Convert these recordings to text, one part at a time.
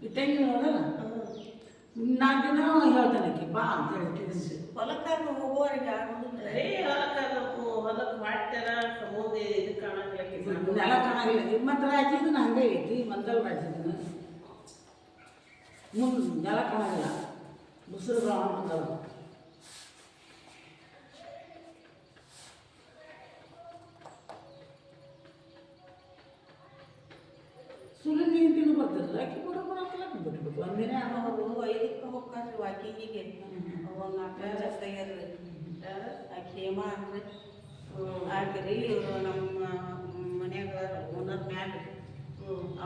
ಇಟ್ಟಂಗಿ ನೋಡಲ್ಲ ನಾಲ್ಕು ದಿನ ಹೇಳ್ತಾನೆ ಬಾ ಅಂತ ಹೇಳ್ತೀವಿ. ಹೊಲಕ್ಕೆ ಹೋಗೋರಿಗೆ ಬರೀ ಹೊಲಕ್ಕೆ ಮಾಡ್ತಾರ ಮುಂದೆ ಇದು ಕಾಣಂಗಿಲ್ಲ ನೆಲ ಕಾಣಾಗಿಲ್ಲ. ಮತ್ತು ರಾಜ್ಯದನ್ನ ಹಂಗೆ ಐತಿ ಮಂದಲ್ ರಾಜ್ಯದನ್ನ ಮುಂದೆ ನೆಲ ಕಾಣಾಗಿಲ್ಲ ಮುಸುರು ಬಂದವ. ಸುಳ್ಳು ನೀರು ಬರ್ತದೆ ಅಕ್ಕಿ ಕೂಡ ಬರೋಲ್ಲ ಬಿಟ್ಬಿಟ್ಟು ಒಂದಿನ ಅವರು 5ಕ್ಕೆ ಹೋಗ್ತಾರೆ ವಾಕಿಂಗಿಗೆ. ಒಂದು 4 ಜಾಸ್ತಿ ಆಗ್ಯಾರ್ರಿ ಆಕೆ ಹೇಮ ಅಂದ್ರೆ ಆಕೆ ಇವರು ನಮ್ಮ ಮನ್ಯಾಗ ಓನರ್ ಮ್ಯಾಗ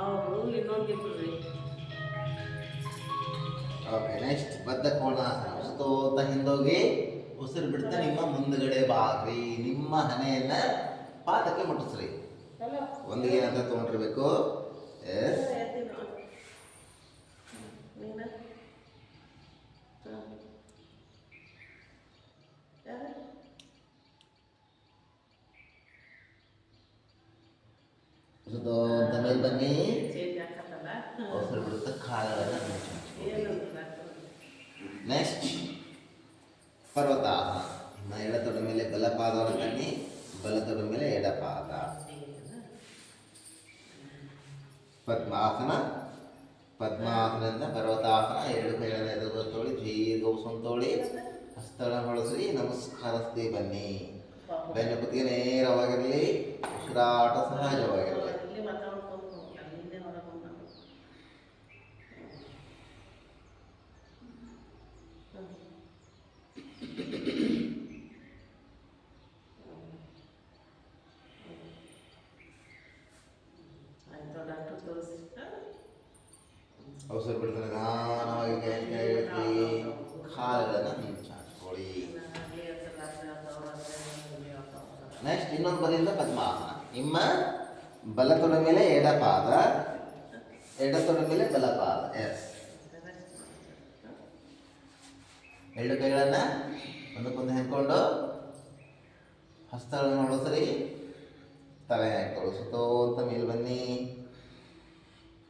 ಅವರು ಇನ್ನೊಂದಿಬ್ರು ರೀ. ಓಕೆ, ನೆಕ್ಸ್ಟ್ ಬದ್ಧ ಕೋಣಾಸನ. ಸುತ್ತೋತ ಹಿಂದೋಗಿ ಉಸಿರು ಬಿಡ್ತಾ ನಿಮ್ಮ ಮುಂದ್ಗಡೆ ಬಾಗ್ರಿ. ನಿಮ್ಮ ಹಣೆಯನ್ನ ಪಾದಕ್ಕೆ ಮುಟ್ಟಿಸ್ರಿ. ಒಂದಿಗೆ ಏನಂತ ತೊಗೊಂಡಿರ್ಬೇಕು. ಎಸ್, ಸುತ್ತೋತ ಮೇಲೆ ಬನ್ನಿ. ಉಸಿರು ಬಿಡುತ್ತಾ ಕಾಲುಗಳನ್ನ ನೆಕ್ಸ್ಟ್ ಪರ್ವತಾಸನ. ನಿಮ್ಮ ಎಡತೊಡ ಮೇಲೆ ಬಲಪಾದವನ್ನು ತನ್ನಿ, ಬಲತೊಡ ಮೇಲೆ ಎಡಪಾದ. ಪದ್ಮಾಸನ. ಪದ್ಮಾಸನದಿಂದ ಪರ್ವತಾಸನ. 2 ಕೈಗಳನ್ನು ಎದುರು ತೋಳಿ ದೀರ್ಘ ಉಸಿರು ತೋಳಿ ಹಸ್ತಗಳನ್ನು ಹೊಳಸ್ರಿ. ನಮಸ್ಕಾರಸ್ತಿ ಬನ್ನಿ. ಬೆನ್ನು ಕುತ್ತಿಗೆ ನೇರವಾಗಿರಲಿ, ಉಸಿರಾಟ ಸಹಜವಾಗಿರಲಿ. ಉಸಿರು ಬಿಡ್ತಾನೆ ನಿಧಾನವಾಗಿ ಕೈ ಇಡ್ರಿ. ಕಾಲುಗಳನ್ನು ಹಿಂಚಾಡ್ಕೊಳ್ಳಿ. ನೆಕ್ಸ್ಟ್ ಇನ್ನೊಂದು ಬದಿಯಿಂದ ಪದ್ಮಾಸನ. ನಿಮ್ಮ ಬಲತೊಡ ಮೇಲೆ ಎಡಪಾದ, ಎಡತೊಡ ಮೇಲೆ ಬಲಪಾದ. ಎಸ್, 2 ಕೈಗಳನ್ನ ಒಂದಕ್ಕೊಂದು ಹೆಂದ್ಕೊಂಡು ಹಸ್ತಗಳನ್ನು ಹೊಳಸ್ರಿ. ತಲೆ ಹಾಕ್ಕೊಳ್ಳಿ. ಸುತ್ತೋಂತ ಮೇಲೆ ಬನ್ನಿ.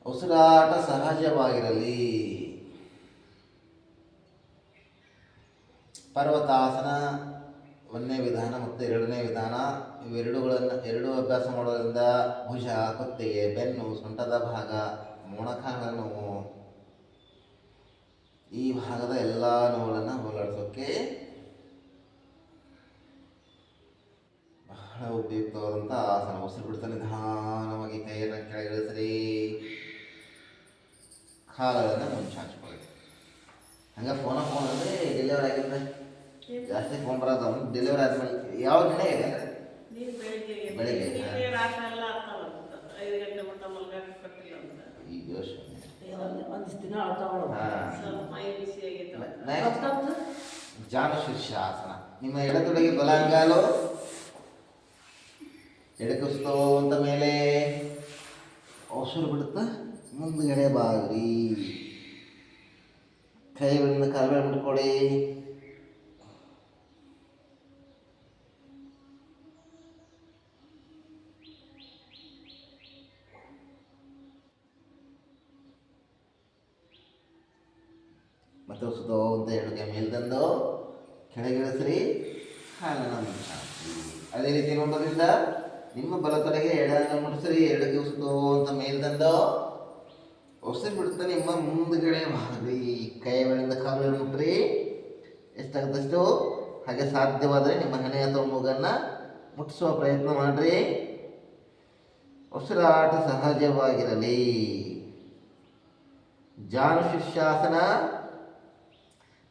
ಉಸಿರಾಟ ಸಹಜವಾಗಿರಲಿ. ಪರ್ವತಾಸನ 1ನೇ ವಿಧಾನ ಮತ್ತು 2ನೇ ವಿಧಾನ. ಎರಡು ಅಭ್ಯಾಸ ಮಾಡೋದ್ರಿಂದ ಭುಜ, ಕುತ್ತಿಗೆ, ಬೆನ್ನು, ಸೊಂಟದ ಭಾಗ, ಮೊಣಕಾಲ ನೋವು, ಈ ಭಾಗದ ಎಲ್ಲ ನೋವುಗಳನ್ನು ಹೋಗಲಾಡಿಸೋಕ್ಕೆ ಬಹಳ ಉಪಯುಕ್ತವಾದಂಥ ಆಸನ. ಉಸಿರು ಬಿಡ್ತಾ ನಿಧಾನವಾಗಿ ಕೈಯನ್ನು ಕೆಳಗಿಳಿಸ್ರಿ. ಕಾಲಗಳನ್ನು ಮುಂಚಾಚ್ಕೊಳ್ಳಿ. ಹಂಗೆ ಫೋನ್ ಅಂದರೆ ಡೆಲಿವರಿ ಆಗಿದ್ರೆ ಜಾಸ್ತಿ ಫೋನ್ ಬರೋದು. ಡೆಲಿವರಿ ಆದ್ಮೇಲೆ ಯಾವ ದಿನ ಇದೆ? ಬೆಳಿಗ್ಗೆ. ಈಗ ಒಂದಿಷ್ಟು ದಿನ ಅಳ್ತಾವಳು. ಜಾನುಶೀರ್ಷಾಸನ. ನಿಮ್ಮ ಎಡತೊಡೆಗೆ ಬಲಾಂಗಾಲು, ಎಡಕಿಸ್ತೋ ಅಂತ ಮೇಲೆ ಉಸಿರು ಬಿಡುತ್ತಾ ಮುಂದ್ಗಡೆ ಬಾಗ್ರಿ. ಕೈಗಳಿಂದ ಕಾಲುಗಳು ಮುಟ್ಕೊಡಿ. ಮತ್ತೆ ಸುತ್ತೋ ಅಂತ 2 ಕೈ ಮೇಲೆ ತಂದು ಕೆಳಗಿಳಿಸ್ರಿ. ಕಾಲನ್ನು ಮುಂಚಾಡ್ರಿ. ಅದೇ ರೀತಿ ಇನ್ನೊಂದರಿಂದ ನಿಮ್ಮ ಬಲತೊಡೆಗೆ ಎಡವನ್ನು ಮುಟ್ಟಿಸ್ರಿ. 2 ಕೈ ಸುತ್ತೋ ಅಂತ ಮೇಲೆ ತಂದು ಉಸಿರು ಬಿಡುತ್ತಾ ನಿಮ್ಮ ಮುಂದ್ಗಡೆ ಬಾಗ್ರಿ. ಕೈಗಳಿಂದ ಕಾಲುಗಳನ್ನು ಮುಟ್ರಿ. ಎಷ್ಟಾಗುತ್ತಷ್ಟು ಹಾಗೆ ಸಾಧ್ಯವಾದರೆ ನಿಮ್ಮ ಹಣೆ ಅಥವಾ ಮೂಗನ್ನು ಮುಟ್ಟಿಸುವ ಪ್ರಯತ್ನ ಮಾಡಿರಿ. ಉಸಿರಾಟ ಸಹಜವಾಗಿರಲಿ. ಜಾನುಶೀರ್ಷಾಸನ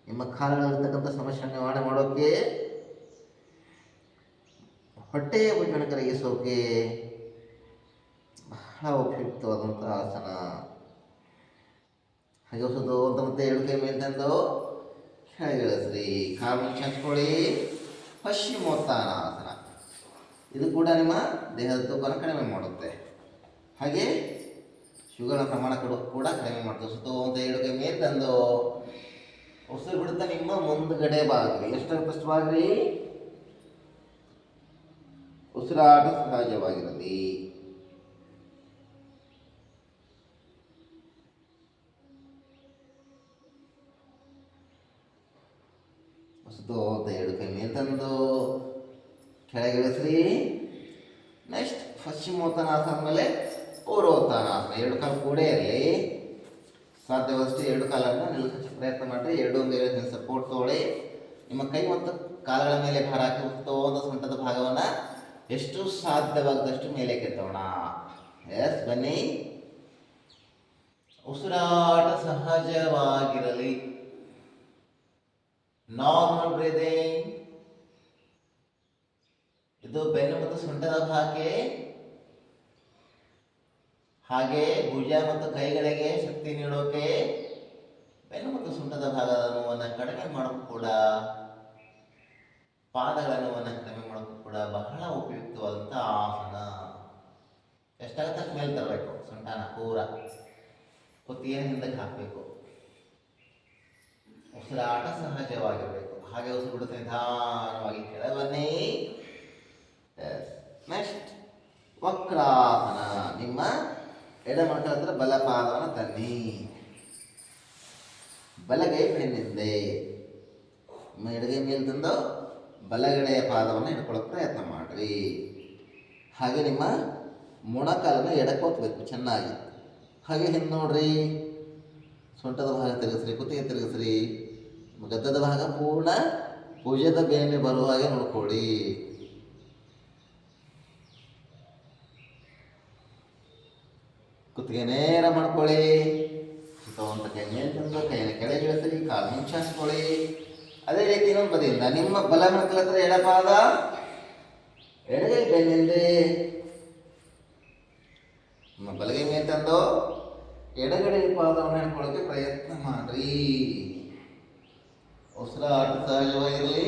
ನಿಮ್ಮ ಕಾಲುಗಳಿರ್ತಕ್ಕಂಥ ಸಮಸ್ಯೆ ನಿವಾರಣೆ ಮಾಡೋಕ್ಕೆ, ಹೊಟ್ಟೆಯ ಭುಜವನ್ನು ಕರಗಿಸೋಕೆ ಬಹಳ ಉಪಯುಕ್ತವಾದಂಥ ಆಸನ. ಹಾಗೆ ಹೊಸದು ಅಂತ ಮತ್ತೆ 2 ಕೈ ಮೇಲೆ ತಂದು ಕೆಳಗಿಳಿಸ್ರಿ. ಕಾಲನ್ನು ಚಾಚ್ಕೊಳ್ಳಿ. ಪಶ್ಚಿಮೋತ್ತಾನಾಸನ. ಇದು ಕೂಡ ನಿಮ್ಮ ದೇಹದ ತೂಕವನ್ನು ಕಡಿಮೆ ಮಾಡುತ್ತೆ. ಹಾಗೆ ಶುಗರ್ನ ಪ್ರಮಾಣ ಕೂಡ ಕಡಿಮೆ ಮಾಡ್ತದೆ. ಸುತ್ತೋ ಅಂತ 2 ಕೈ ಮೇಲೆ ತಂದು ಉಸಿರು ಬಿಡುತ್ತಾ ನಿಮ್ಮ ಮುಂದ್ಗಡೆ ಬಾಗ್ರಿ. ಎಷ್ಟಾಗುತ್ತಷ್ಟು ಬಾಗ್ರಿ. ಉಸಿರಾಟ ಸಹಜವಾಗಿರಲಿ. ಸುತ್ತ ಎರಡು ಕೈ ಮೇಲೆ ತಂದು ಕೆಳಗಿಳಿಸ್ರಿ. ನೆಕ್ಸ್ಟ್ ಪಶ್ಚಿಮೋತ್ತನಾಸನ ಮೇಲೆ ಪೂರ್ವೋತ್ತನಾಸನ. ಎರಡು ಕಾಲು ಕೂಡ ಇರಲಿ. ಸಾಧ್ಯವಾದಷ್ಟು ಎರಡು ಕಾಲನ್ನು ನಿಲ್ಲಿಸೋಕ್ಕೆ ಪ್ರಯತ್ನ ಮಾಡಿರಿ. ಎರಡು ಮೇಲೆ ಸಪೋರ್ಟ್ ತಗೊಳ್ಳಿ. ನಿಮ್ಮ ಕೈ ಮತ್ತು ಕಾಲುಗಳ ಮೇಲೆ ಭಾರ ಹಾಕಿ ಉತ್ತಮವಾದ ಸೊಂಟದ ಭಾಗವನ್ನು ಎಷ್ಟು ಸಾಧ್ಯವಾದಷ್ಟು ಮೇಲೆ ಕೆತ್ತೋಣ. ಎಸ್, ಬನ್ನಿ. ಉಸಿರಾಟ ಸಹಜವಾಗಿರಲಿ. Normal breathing. ಇದು ಬೆನ್ನು ಮತ್ತು ಸೊಂಟದ ಭಾಗಕ್ಕೆ, ಹಾಗೆ ಭುಜ ಮತ್ತು ಕೈಗಳಿಗೆ ಶಕ್ತಿ ನೀಡೋಕೆ ಬೆನ್ನು ಮತ್ತು ಸೊಂಟದ ಭಾಗದ ನೋವನ್ನು ಕಡಿಮೆ ಮಾಡೋಕ್ಕೂ ಕೂಡ, ಪಾದಗಳ ನೋವನ್ನು ಕಡಿಮೆ ಮಾಡೋಕ್ಕೂ ಕೂಡ ಬಹಳ ಉಪಯುಕ್ತವಾದಂಥ ಆಸನ. ಎಷ್ಟಾಗುತ್ತೆ ಅಷ್ಟು ಮೇಲೆ ತರಬೇಕು. ಸೊಂಟನ ಪೂರ ಕುತ್ತಿಗೆ ಹಿಂದಕ್ಕೆ ಹಾಕಬೇಕು. ಉಸಿರಾಟ ಸಹಜವಾಗಿರಬೇಕು. ಹಾಗೆ ಉಸಿರು ಬಿಡುತ್ತೆ ನಿಧಾನವಾಗಿ ಕೆಳಗೆ ಬನ್ನಿ. ನೆಕ್ಸ್ಟ್ ವಕ್ರಾಸನ. ನಿಮ್ಮ ಎಡಮೊಣಕಲ ಹತ್ರ ಬಲಪಾದವನ್ನು ತನ್ನಿ. ಬಲಗೈ ಬೆನ್ನಿಂದೆ. ನಿಮ್ಮ ಎಡಗೈ ಮೇಲೆ ತಂದು ಬಲಗಡೆಯ ಪಾದವನ್ನು ಹಿಡ್ಕೊಳ್ಳೋಕೆ ಪ್ರಯತ್ನ ಮಾಡಿರಿ. ಹಾಗೆ ನಿಮ್ಮ ಮೊಣಕಾಲನ್ನು ಎಡಕ್ಕೆ ಒತ್ತಬೇಕು ಚೆನ್ನಾಗಿ. ಹಾಗೆ ಹಿಂದೆ ನೋಡ್ರಿ. ಸೊಂಟದ ಭಾಗ ತಿರುಗಿಸ್ರಿ, ಕುತ್ತಿಗೆ ತಿರುಗಿಸ್ರಿ. ಗದ್ದದ ಭಾಗ ಪೂರ್ಣ ಭುಜದ ಬೇನೆ ಬರುವ ಹಾಗೆ ನೋಡ್ಕೊಳ್ಳಿ. ಕುತ್ತಿಗೆ ನೇರ ಮಾಡ್ಕೊಳ್ಳಿ. ಸುತ್ತವಂತ ಕೈ ಮೇಲೆ ತಂದು ಕೈಯನ್ನು ಕೆಳಗೆ ಇಳಿಸ್ರಿ, ಕಾಲು ಮುಂಚಾಸ್ಕೊಳ್ಳಿ. ಅದೇ ರೀತಿ ಇನ್ನೊಂದು ಬದಿಯಿಂದ ನಿಮ್ಮ ಬಲ ಮೊಣಕಲ ಹತ್ರ ಎಡಪಾದ, ಎಡಗೈ ಬೆನ್ನಿಂದೆ. ನಿಮ್ಮ ಬಲಗೈ ಮೇಲೆ ತಂದು ಎಡಗಡೆ ಪಾದವನ್ನು ಹಿಡ್ಕೊಳ್ಳೋಕೆ ಪ್ರಯತ್ನ ಮಾಡ್ರಿ. ಉಸಿರಾಟ ಸಹಜವಾಗಿರಲಿ.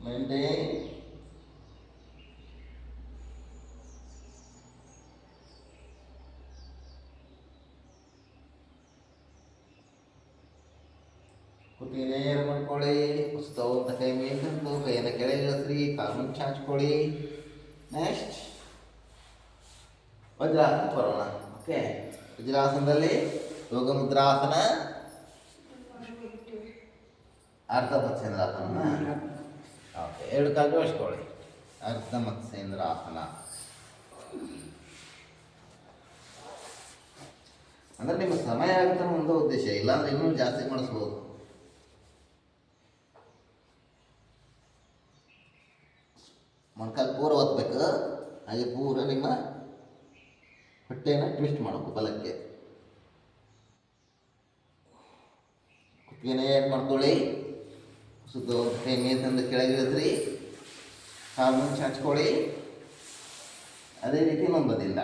ಮೇಂಟೈನ್. ಕುತ್ತಿಗೆ ನೇರ ಮಾಡ್ಕೊಳ್ಳಿ. ಉಸ್ತವಂತ ಕೈ ಮೇಲೆ ತಂದು ಕೈಯನ್ನು ಕೆಳಗೆ ಇಳಿಸ್ರಿ, ಕಾಲು ಮುಂಚೆ ಹಚ್ಕೊಳ್ಳಿ. ನೆಕ್ಸ್ಟ್ ವಜ್ರಾಸನ ಬರೋಣ. ಓಕೆ, ವಜ್ರಾಸನದಲ್ಲಿ ಯೋಗ ಮುದ್ರಾಸನ, ಅರ್ಧ ಮತ್ಸ್ಯೇಂದ್ರಾಸನ. ಓಕೆ, ಎರಡು ಕಾಲು ಜೋಡಿಸ್ಕೊಳ್ಳಿ. ಅರ್ಧ ಮತ್ಸ್ಯೇಂದ್ರಾಸನ ಅಂದ್ರೆ ನಿಮ್ಮ ಸಮಯ ಆಗುತ್ತೆ ಒಂದು ಉದ್ದೇಶ, ಇಲ್ಲಾಂದ್ರೆ ಇನ್ನೂ ಜಾಸ್ತಿ ಮಾಡಿಸ್ಬೋದು. ಮೊಣಕಾಲು ಪೂರ ಒತ್ತಬೇಕು. ಹಾಗೆ ಪೂರ ನಿಮ್ಮ ಹೊಟ್ಟೆಯನ್ನು ಟ್ವಿಸ್ಟ್ ಮಾಡಬೇಕು ಬಲಕ್ಕೆ. ಕುತ್ತಿಗೆ ನೇರ ಮಾಡ್ಕೊಳ್ಳಿ. ಸುತ್ತ ಕೈ ಮೇಲೆ ತಂದು ಕೆಳಗೆ ಇಳಿದ್ರಿ, ಕಾಲು ಮುಂಚೆ ಹಚ್ಕೊಳ್ಳಿ. ಅದೇ ರೀತಿ ಇನ್ನೊಂದು ಬದಿಯಿಂದ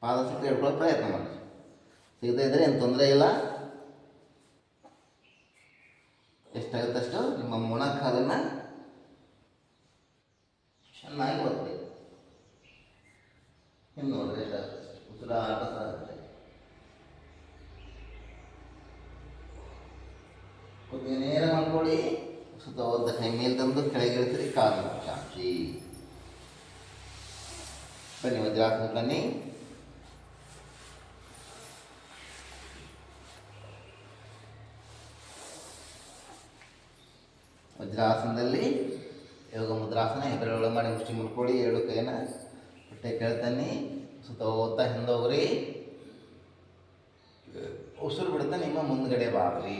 ಪಾದ ಸುತ್ತ ಹಿಡ್ಕೊಳ್ಳೋ ಪ್ರಯತ್ನ ಮಾಡಿ. ಸಿಗದೇ ಇದ್ರೆ ಏನು ತೊಂದರೆ ಇಲ್ಲ. ಎಷ್ಟಾಗುತ್ತಷ್ಟು ನಿಮ್ಮ ಮೊಣಕಾಲನ್ನು ಚೆನ್ನಾಗಿ ಒತ್ತಿ. ಇನ್ನು ನೋಡ್ರಿ ಎಷ್ಟಾಗುತ್ತೆ. ಉಸಿರಾಟ ಸಾಗುತ್ತೆ. ಕುತ್ತಿಗೆ ನೇರ ಮಾಡ್ಕೊಳ್ಳಿ. ಸುತ್ತ ಒದ್ದ ಕೈ ಮೇಲೆ ತಂದು ಕೆಳಗೆ ಇಳಿಸ್ರಿ, ಕಾಲು ಚಾಚಿ. ಬನ್ನಿ ವಜ್ರಾಸನ ಬನ್ನಿ. ವಜ್ರಾಸನದಲ್ಲಿ ಯೋಗ ಮುದ್ರಾಸನ. ಹೆಬ್ಬೆರಳು ಮಾಡಿ ಮುಷ್ಟಿ ಮುಡ್ಕೊಳ್ಳಿ. ಎರಡು ಕೈನ ಹೊಟ್ಟೆ ಕೆಳತನ್ನಿ. ಸುತ್ತ ಓದ್ತಾ ಹಿಂದೋಗ್ರಿ. ಉಸಿರು ಬಿಡುತ್ತಾ ನಿಮ್ಮ ಮುಂದ್ಗಡೆ ಬಾಗ್ರಿ.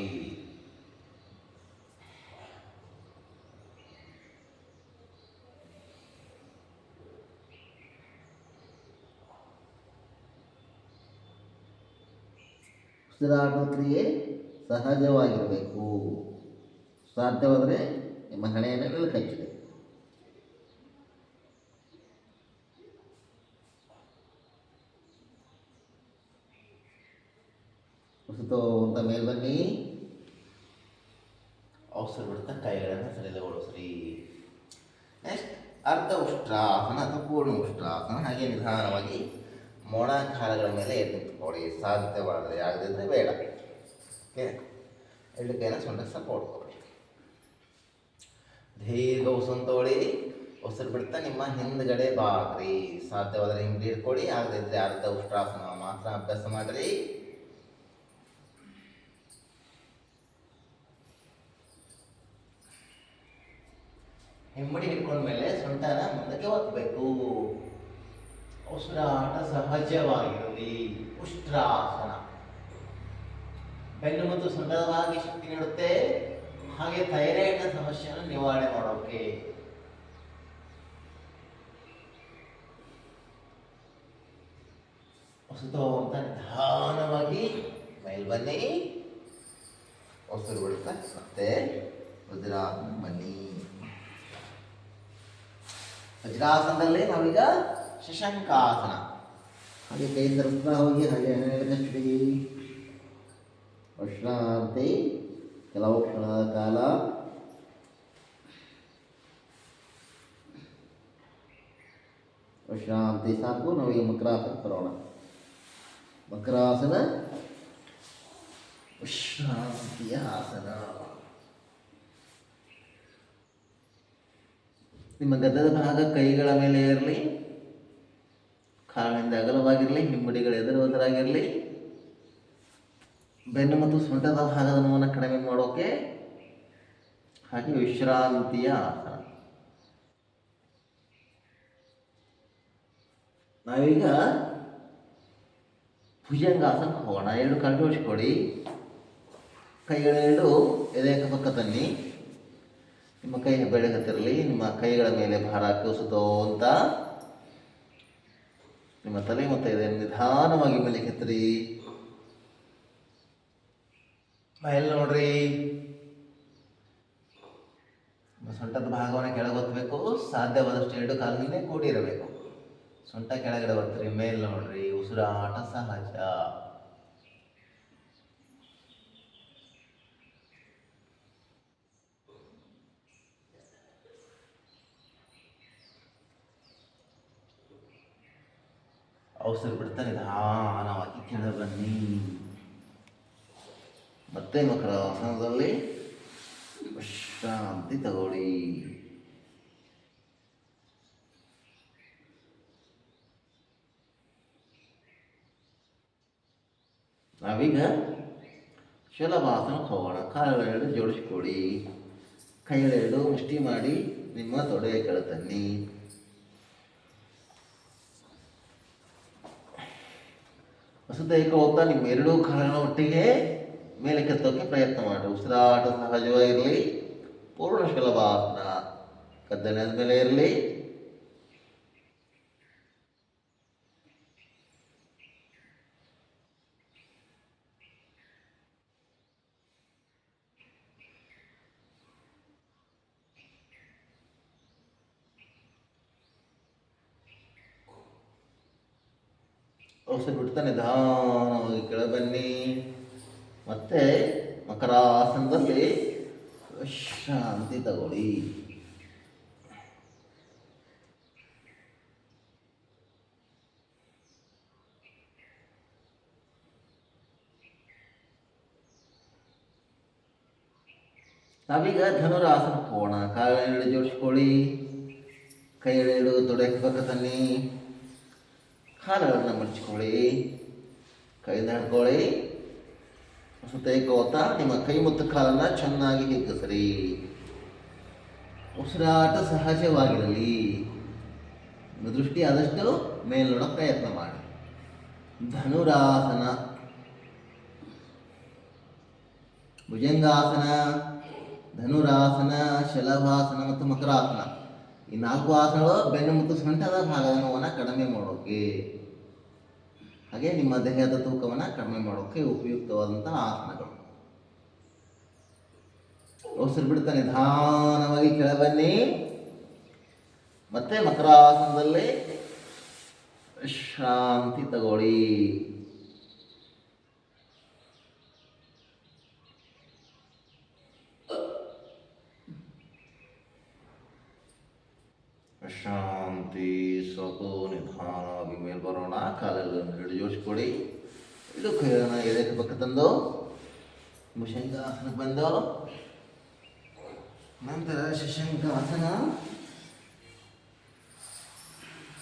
ಉಸಿರಾಟ ಕ್ರಿಯೆ ಸಹಜವಾಗಿರಬೇಕು. ಸಾಧ್ಯವಾದರೆ ನಿಮ್ಮ ಹಣೆಯನ್ನು ನೆಲಕ್ಕೆ ಹಚ್ಚಿರಿ. ಸುತ್ತ ಮೇಲೆ ಬನ್ನಿ. ಅವಸರ ಬಿಡ್ತಾ ಕೈಗಳನ್ನು ಸಡಿಲಗೊಳಿಸ್ರಿ. ನೆಕ್ಸ್ಟ್ ಅರ್ಧ ಉಷ್ಟ್ರಾಸನ ಅಥವಾ ಪೂರ್ಣ ಉಷ್ಟ್ರಾಸನ. ಹಾಗೆ ನಿಧಾನವಾಗಿ ಮೊಣಕಾಲುಗಳ ಮೇಲೆ ಎದ್ದು ನಿಂತ್ಕೊಳ್ಳಿ. ಸಾಧ್ಯವಾದರೆ, ಆಗದಿದ್ದರೆ ಬೇಡ. ಓಕೆ, ಎರಡು ಕೈನ ಸೊಂಟಕ್ಕೆ ಸಪೋರ್ಟ್ ಕೊಡಿ. ದೀರ್ಘ ಉಸಿರು ತಗೊಳ್ಳಿ. ಉಸಿರು ಬಿಡ್ತಾ ನಿಮ್ಮ ಹಿಂದ್ಗಡೆ ಬಾಗ್ರಿ. ಸಾಧ್ಯವಾದರೆ ಹಿಂದೆ ಹಿಡ್ಕೊಳ್ಳಿ. ಆಗದಿದ್ದರೆ ಅರ್ಧ ಉಷ್ಟ್ರಾಸನ ಮಾತ್ರ ಅಭ್ಯಾಸ ಮಾಡಿರಿ. ಹಿಮ್ಮಡಿ ಹಿಡ್ಕೊಂಡ್ಮೇಲೆ ಸೊಂಟನ ಮುಂದಕ್ಕೆ ಒತ್ತಬೇಕು. ಉಸಿರಾಟ ಸಹಜವಾಗಿರಲಿ. ಉಷ್ಟ್ರಾಸನ ಬೆನ್ನು ಮತ್ತು ಸೊಂಟದ ಭಾಗಕ್ಕೆ ಶಕ್ತಿ ನೀಡುತ್ತೆ. ಹಾಗೆ ಥೈರಾಯ್ಡ್ನ ಸಮಸ್ಯೆಯನ್ನು ನಿವಾರಣೆ ಮಾಡೋಕೆ. ಉಸಿರು ಅಂತ ನಿಧಾನವಾಗಿ ಮೇಲ್ ಬನ್ನಿ. ಉಸಿರು ಬಿಡುತ್ತಾ ಮತ್ತೆ ವಜ್ರಾಸನ ಬನ್ನಿ. ವಜ್ರಾಸನದಲ್ಲಿ ನಾವೀಗ ಶಶಂಕಾಸನ. ಹಾಗೆ ಕೈ ತರ್ತಾ ಹೋಗಿ ಹಾಗೆ ಕಚ್ಚಿಡಿ. ವಿಶ್ರಾಂತಿ ಕೆಲವು ಕ್ಷಣದ ಕಾಲ. ವಿಶ್ರಾಂತಿ ಸಾಕು. ನಾವೀಗ ಮಕರಾಸನ ಬರೋಣ. ಮಕರಾಸನ ವಿಶ್ರಾಂತಿಯ ಆಸನ. ನಿಮ್ಮ ಗದ್ದದ ಭಾಗ ಕೈಗಳ ಮೇಲೆ ಇರಲಿ, ಕಾಲಿನಿಂದ ಅಗಲವಾಗಿರಲಿ, ಹಿಮ್ಮಡಿಗಳು ಎದುರಾಗಿರಲಿ. ಬೆನ್ನು ಮತ್ತು ಸೊಂಟದ ಭಾಗದ ನೋವನ್ನು ಕಡಿಮೆ ಮಾಡೋಕೆ. ಹಾಗೆ ವಿಶ್ರಾಂತಿಯ ಆಸನ. ನಾವೀಗ ಭುಜಂಗಾಸನಕ್ಕೆ ಹೋಗೋಣ. ಎರಡು ಕಾಲು ಜೋಡಿಸ್ಕೊಡಿ. ಕೈಗಳೆರಡು ಎದೆ ಪಕ್ಕ ತನ್ನಿ. ನಿಮ್ಮ ಕೈ ಬೆಳಗತ್ತಿರಲಿ. ನಿಮ್ಮ ಕೈಗಳ ಮೇಲೆ ಭಾರ ಹಾಕಿಸುತ್ತೋ ಅಂತ ನಿಮ್ಮ ತಲೆ ಮತ್ತು ಎದೆಯನ್ನು ನಿಧಾನವಾಗಿ ಮೇಲೆ ಕೆತ್ತರಿ. ಬಾಯಲ್ಲಿ ನೋಡ್ರಿ. ನಿಮ್ಮ ಸೊಂಟದ ಭಾಗವನ್ನು ಕೆಳಗೊತ್ತಬೇಕು. ಸಾಧ್ಯವಾದಷ್ಟು ಎರಡು ಕಾಲಿನೇ ಕೂಡಿರಬೇಕು. ಸೊಂಟ ಕೆಳಗಡೆ ಬರ್ತೀರಿ. ಮೇಲೆ ನೋಡ್ರಿ. ಉಸಿರಾಟ ಸಹಜ. ಉಸಿರು ಬಿಡ್ತಾ ನಿಧಾನವಾಗಿ ಕೆಳಗೆ ಬನ್ನಿ. ಮತ್ತೆ ಮಕರಾಸನದಲ್ಲಿ ವಿಶ್ರಾಂತಿ ತಗೊಳ್ಳಿ. ನಾವೀಗ ಶಲಭಾಸನಕ್ಕೆ ಹೋಗೋಣ. ಕಾಲುಗಳೆರಡು ಜೋಡಿಸ್ಕೊಡಿ. ಕೈಗಳೆರಡು ಮುಷ್ಟಿ ಮಾಡಿ ನಿಮ್ಮ ತೊಡೆಯ ಕೆಳ ತನ್ನಿ. ವಸುದೈಕ ಹೋಗ್ತಾ ನಿಮ್ಮ ಎರಡೂ ಕಾಲುಗಳ ಒಟ್ಟಿಗೆ ಮೇಲೆ ಕೆತ್ತೋಕೆ ಪ್ರಯತ್ನ ಮಾಡಿ. ಉಸಿರಾಟ ಸಹಜವಾಗಿರಲಿ. ಪೂರ್ಣ ಶಲಭಾಸನ ಕದ್ದನೆದ ಮೇಲೆ ಇರಲಿ. ಉಸಿರು ಬಿಡ್ತಾ ನಿಧಾನವಾಗಿ ಕೆಳ ಬನ್ನಿ. ಮತ್ತೆ ಮಕರಾಸನದಲ್ಲಿ ವಿಶ್ರಾಂತಿ ತಗೊಳ್ಳಿ. ನಾವೀಗ ಧನುರಾಸನಕ್ಕೆ ಹೋಗೋಣ. ಕಾಲುಗಳೆರಡು ಜೋಡಿಸ್ಕೊಳ್ಳಿ. ಕೈಗಳೆರಡು ತೊಡೆ ಪಕ್ಕ ತನ್ನಿ. ಕಾಲುಗಳನ್ನು ಮಡಚಿಕೊಳ್ಳಿ. ಕೈಯಿಂದ ಹಿಡ್ಕೊಳ್ಳಿ. ಸುತ್ತೈಕೋತ ನಿಮ್ಮ ಕೈ ಮತ್ತು ಕಾಲನ್ನು ಚೆನ್ನಾಗಿ ಹಿಗ್ಗಿಸ್ರಿ. ಉಸಿರಾಟ ಸಹಜವಾಗಿರಲಿ. ನಿಮ್ಮ ದೃಷ್ಟಿ ಆದಷ್ಟು ಮೇಲ್ನೋಡೋ ಪ್ರಯತ್ನ ಮಾಡಿ. ಧನುರಾಸನ, ಭುಜಂಗಾಸನ, ಧನುರಾಸನ, ಶಲಭಾಸನ ಮತ್ತು ಮಕರಾಸನ. ಈ 4 ಆಸನಗಳು ಬೆನ್ನು ಮತ್ತು ಸೊಂಟದ ಭಾಗದ ನೋವನ್ನು ಕಡಿಮೆ ಮಾಡೋಕೆ, ಹಾಗೆ ನಿಮ್ಮ ದೇಹದ ತೂಕವನ್ನು ಕಡಿಮೆ ಮಾಡೋಕೆ ಉಪಯುಕ್ತವಾದಂಥ ಆಸನಗಳು. ಉಸಿರು ಬಿಡ್ತಾ ನಿಧಾನವಾಗಿ ಕೆಳ ಬನ್ನಿ. ಮತ್ತೆ ಮಕರಾಸನದಲ್ಲಿ ವಿಶ್ರಾಂತಿ ತಗೊಳ್ಳಿ. ವಿಶ್ರಾಂತಿ. ಸ್ವಲ್ಪ ನಿಧಾನವಾಗಿ ಮೇಲೆ ಬರೋಣ. ಕಾಲುಗಳನ್ನು ಹಿಡಿದು ಜೋಡಿಸ್ಕೊಡಿ. ಇದು ಕೈಗಳನ್ನು ಎದೆಗೆ ಪಕ್ಕ ತಂದು ಭುಜಂಗಾಸನಕ್ಕೆ ಬಂದು ನಂತರ ಶಶಂಕಾಸನ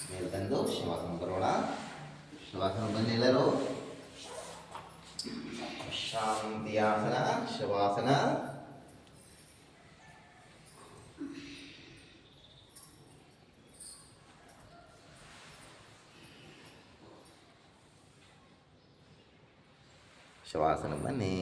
ಮೇಲೆ ತಂದು ಶವಾಸನ ಬರೋಣ. ಶವಾಸನ ಬನ್ನಿ ಎಲ್ಲರೂ. ಶಾಂತಿಯಾಸನ, ಶವಾಸನ. ಶವಾಸನಕ್ಕೆ ಬನ್ನಿ.